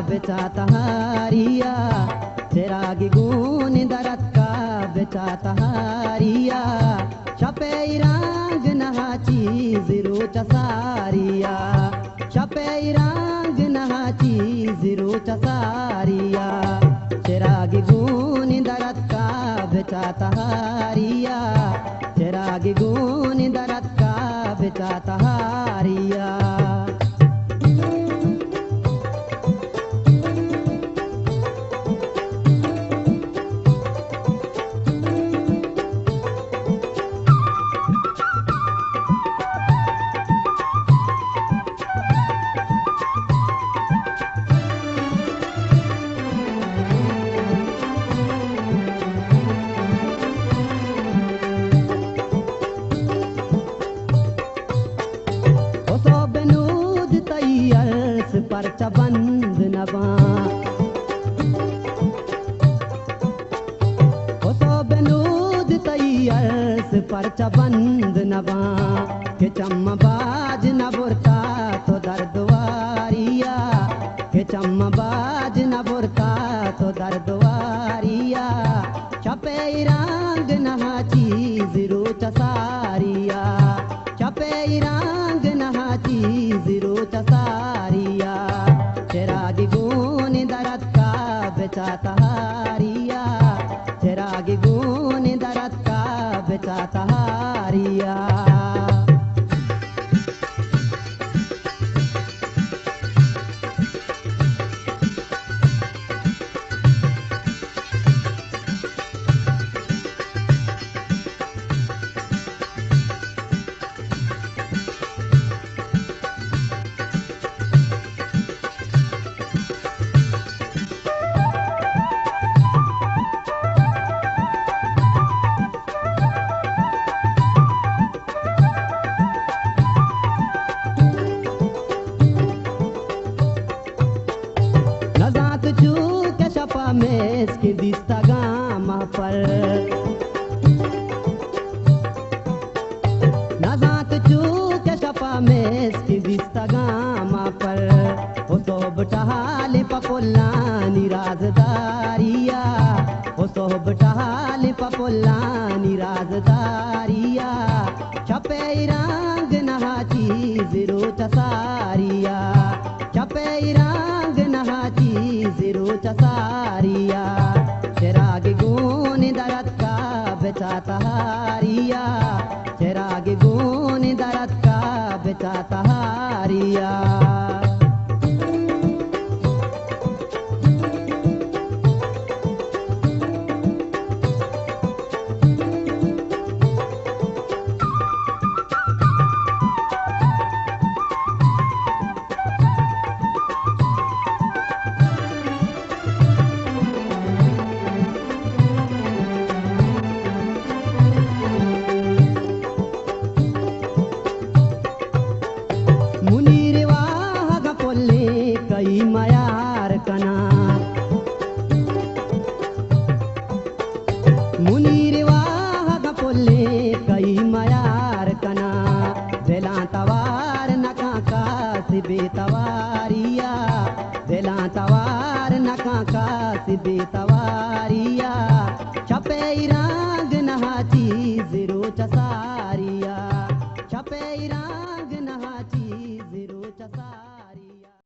बेचाता हारिया, चिरागी गुन दरत का बेचाता हारिया, छपे रंग नहा चीज रोच सारिया, छपे रंग नहा चीज रोच सारिया, चिरागी गुन दरत का बेचाता हारिया, चिरागी गुन दरत का बेचाता हारिया। परचा बंद नबा ओ तो बेनूद तैयर्स परचा बंद नबा के चम्मा बाज न बुरता तो दर्दवारिया, के चम्मा बाज न बुरता तो दर्दवारिया, छपे रंग नहा चीज रोच सारिया, छपे रंग नहा चीज रोच सारिया, चिरागी गुन दरत का बेचाता हारिया, चिरागी गुन दरत का बेचाता हारिया। में इसकी दिस्ता गामा पर नजात चूके छपा में इसकी दिस्ता गामा पर ओ सोब टहाली पपुल्लानी राजदारिया, ओ सोब टहाली पपुल्लानी राजदारिया, छपे रंग नहा चीज रोच सारिया, छपे रंग नहा चीज रोच सारिया, चिरागी गुन दरत का बेचाता हारिया, चिरागी गुन दरत का बेचाता हारिया। कई मयार कना मुनीर वाह पोले कई मयार कना, बेला तवार नका का सिबे तवारिया, बेला तवार नका का सिबे तवारिया, छपे रंग नहा चीज रोच सारिया, छपे रंग